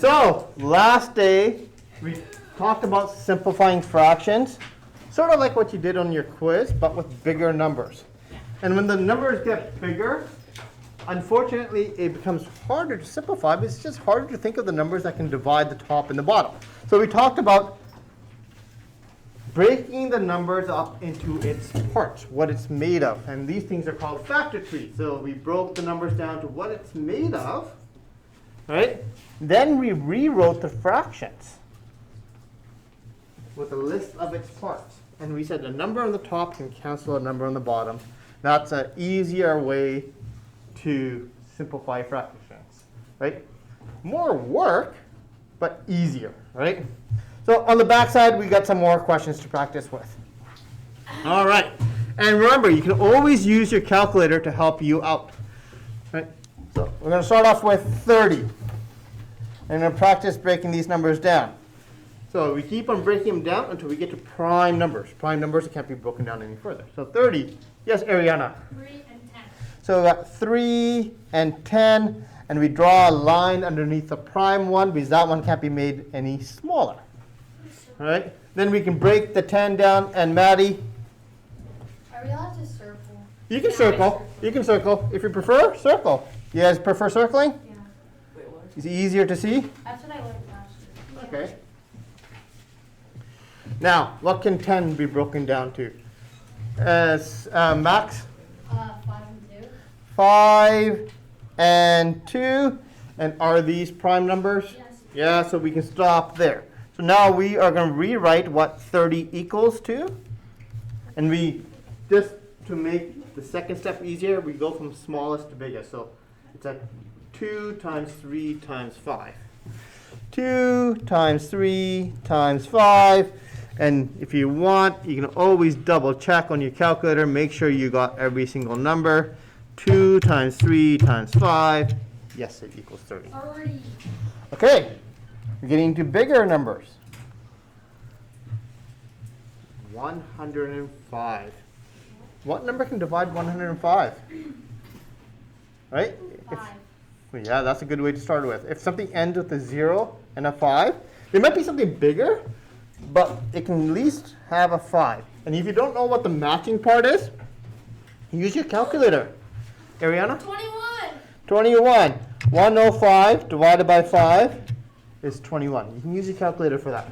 So, last day, we talked about simplifying fractions, sort of like what you did on your quiz, but with bigger numbers. And when the numbers get bigger, unfortunately, it becomes harder to simplify, but it's just harder to think of the numbers that can divide the top and the bottom. So we talked about breaking the numbers up into its parts, what it's made of. And these things are called factor trees. So we broke the numbers down to what it's made of, right? Then we rewrote the fractions with a list of its parts. And we said a number on the top can cancel a number on the bottom. That's an easier way to simplify fractions, right? More work, but easier, right? So on the back side, we got some more questions to practice with. All right. And remember, you can always use your calculator to help you out. Right? So we're going to start off with 30. And we're going to practice breaking these numbers down. So we keep on breaking them down until we get to prime numbers. Prime numbers that can't be broken down any further. So 30. Yes, Ariana? 3 and 10. So we got 3 and 10. And we draw a line underneath the prime one because that one can't be made any smaller. All right. Then we can break the 10 down. And Maddie? Are we allowed to circle? You can circle. You can circle. If you prefer, circle. You guys prefer circling? Yeah. Wait, what? Is it easier to see? That's what I learned last year. Okay. Now, what can 10 be broken down to? As Max? 5 and 2. 5 and 2. And are these prime numbers? Yes. Yeah, so we can stop there. So now we are going to rewrite what 30 equals to. And we, just to make the second step easier, we go from smallest to biggest. So it's a 2 times 3 times 5. 2 times 3 times 5. And if you want, you can always double check on your calculator. Make sure you got every single number. 2 times 3 times 5. Yes, it equals 30. Already. Okay, we're getting to bigger numbers. 105. What number can divide 105? Right? 5. Well, yeah, that's a good way to start with. If something ends with a 0 and a 5, there might be something bigger, but it can at least have a 5. And if you don't know what the matching part is, use your calculator. Ariana? 21. 21. 105 divided by 5 is 21. You can use your calculator for that.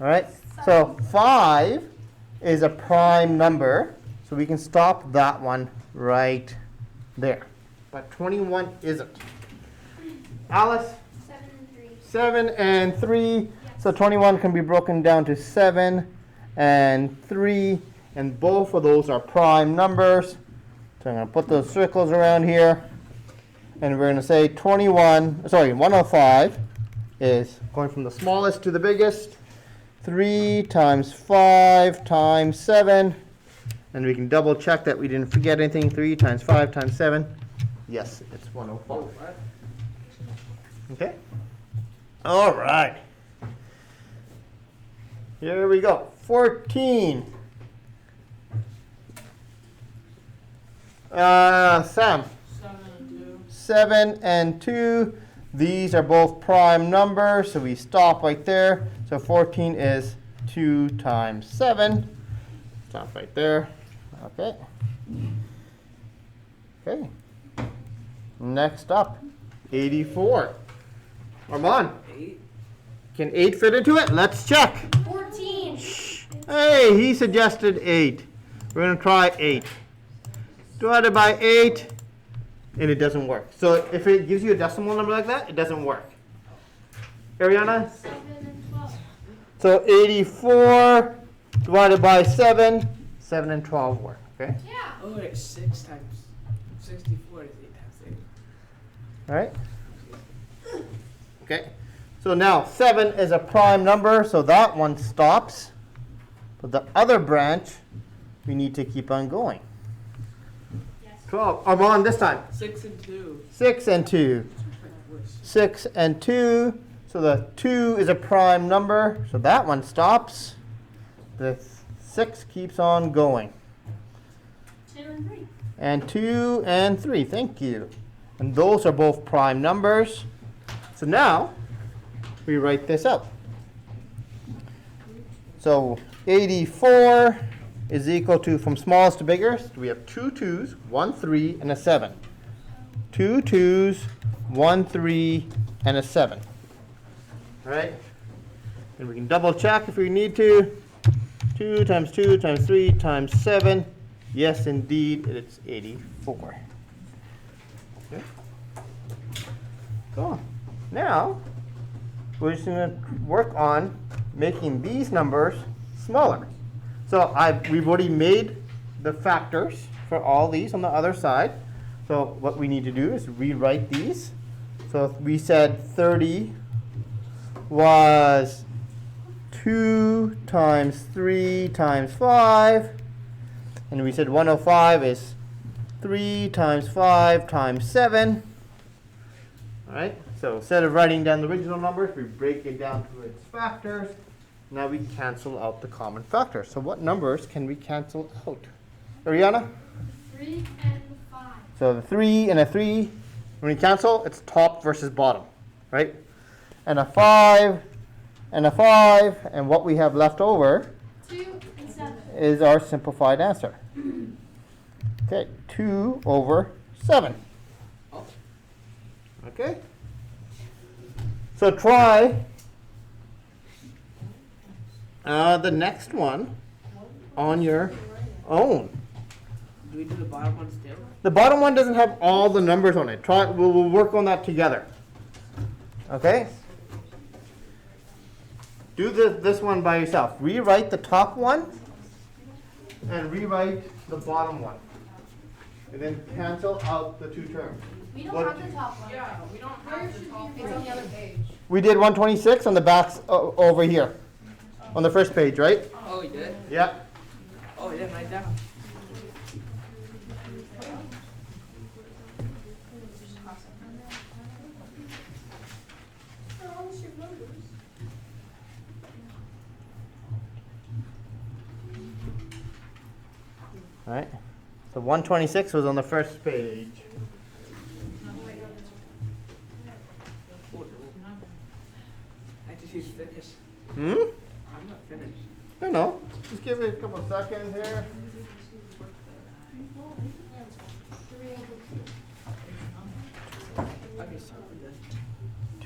All right? So 5 is a prime number, so we can stop that one right there. But 21 isn't. Alice? 7 and 3. 7 and 3. Yes. So 21 can be broken down to 7 and 3. And both of those are prime numbers. So I'm going to put those circles around here. And we're going to say 105 is going from the smallest to the biggest. 3 times 5 times 7. And we can double check that we didn't forget anything. 3 times 5 times 7. Yes, it's 105. Okay? All right. Here we go. 14. Sam. 7 and 2. 7 and 2. These are both prime numbers, so we stop right there. So 14 is 2 times 7. Stop right there. Okay. Okay. Next up, 84. Armand, 8. can 8 fit into it? Let's check. 14. Hey, he suggested 8. We're going to try 8. Divided by 8, and it doesn't work. So if it gives you a decimal number like that, it doesn't work. Ariana? 7 and 12. So 84 divided by 7, 7 and 12 work, okay? Yeah. Oh, like 6 times 64 is 8 times 8. All right? Okay. So now 7 is a prime number, so that one stops. But the other branch, we need to keep on going. Yes. 12. Armand this time. 6 and 2. 6 and 2. 6 and 2. So the 2 is a prime number, so that one stops. The 6 keeps on going. 2 and 3. And 2 and 3, thank you. And those are both prime numbers. So now we write this out. So 84 is equal to, from smallest to biggest, we have 2 2s, 1 3, and a 7. 2 2s, 1 3, and a 7. All right? And we can double check if we need to. 2 times 2 times 3 times 7. Yes, indeed, it's 84. Okay. Cool. Now, we're just going to work on making these numbers smaller. So we've already made the factors for all these on the other side. So what we need to do is rewrite these. So we said 30 was 2 times 3 times 5. And we said 105 is 3 times 5 times 7. All right, so instead of writing down the original numbers, we break it down to its factors. Now we cancel out the common factors. So what numbers can we cancel out? Ariana? 3 and 5. So the 3 and a 3, when we cancel, it's top versus bottom, right? And a 5 and a 5, and what we have left over 2 and 7. is our simplified answer. Okay, 2 over 7. Okay? So try the next one on your own. Do we do the bottom one still? The bottom one doesn't have all the numbers on it. We'll work on that together. Okay? Do this one by yourself. Rewrite the top one and rewrite the bottom one. And then cancel out the two terms. We don't What- have the top one. Yeah, we don't have the top. It's on the other page. We did 126 on the backs over here. On the first page, right? Oh, you did? Yeah. Oh, you didn't write down. All right. So 126 was on the first page. I just use finish. Hmm? I'm not finished. I don't know. Just give it a couple of seconds here. Okay, start with this.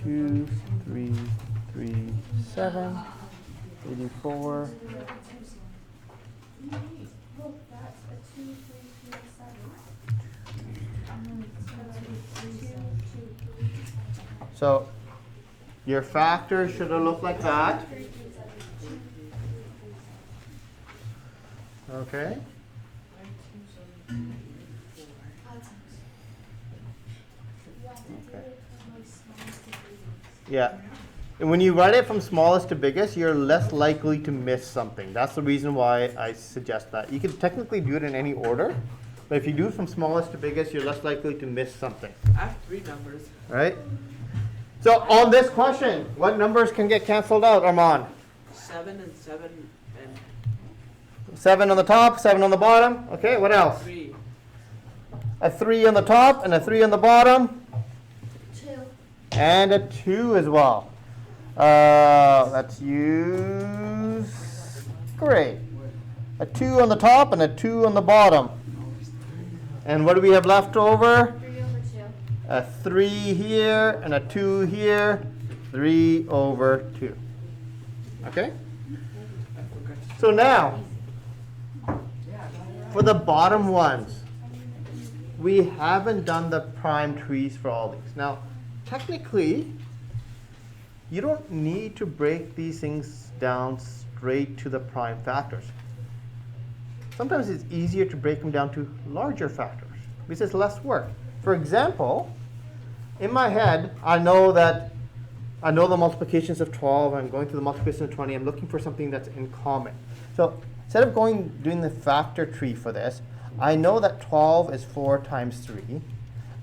2, 3, 3, 7, 84. Look, that's a 2, 3, 3, 7. So your factors should have looked like that. Okay. Yeah. And when you write it from smallest to biggest, you're less likely to miss something. That's the reason why I suggest that. You can technically do it in any order, but if you do it from smallest to biggest, you're less likely to miss something. I have 3 numbers. Right? So on this question, what numbers can get canceled out, Armand? 7 and 7 and 7 on the top, 7 on the bottom. Okay, what else? 3. A 3 on the top and a 3 on the bottom. 2. And a 2 as well. Let's use, great. A 2 on the top and a 2 on the bottom. And what do we have left over? 3 over 2. A 3 here and a 2 here. 3 over 2. Okay? So now, for the bottom ones, we haven't done the prime trees for all these. Now, technically, you don't need to break these things down straight to the prime factors. Sometimes it's easier to break them down to larger factors because it's less work. For example, in my head, I know the multiplications of 12, I'm going through the multiplication of 20, I'm looking for something that's in common. So instead of doing the factor tree for this, I know that 12 is 4 times 3,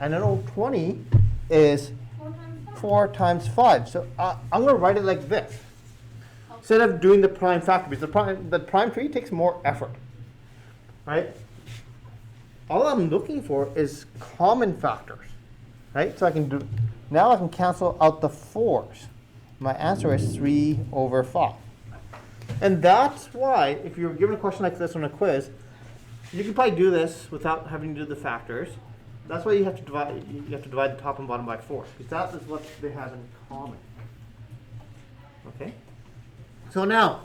and I know 20 is 4 times 5. So I'm going to write it like this. Instead of doing the prime factor, because the prime tree takes more effort, right? All I'm looking for is common factors. right? So I can do, now I can cancel out the 4s. My answer is 3 over 5. And that's why, if you're given a question like this on a quiz, you can probably do this without having to do the factors. That's why you have to divide the top and bottom by 4, because that is what they have in common. Okay? So now,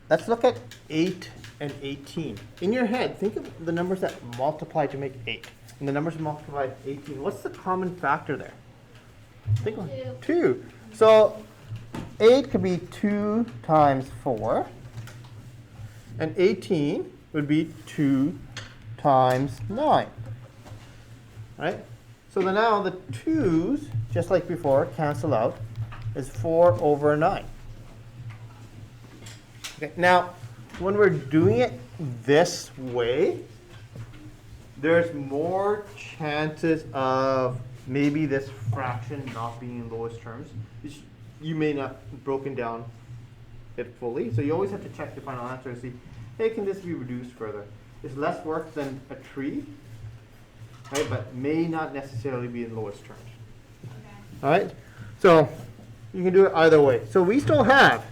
let's look at 8 and 18. In your head, think of the numbers that multiply to make 8. And the numbers multiply to 18. What's the common factor there? Think of 2. So 8 could be 2 times 4. And 18 would be 2 times 9. Right? So then now the 2's, just like before, cancel out, is 4 over 9. Okay, now, when we're doing it this way, there's more chances of maybe this fraction not being in lowest terms. You may not have broken down it fully, so you always have to check your final answer and see, hey, can this be reduced further? It's less work than a tree, right, but may not necessarily be in lowest terms. Okay. All right, so you can do it either way. So we still have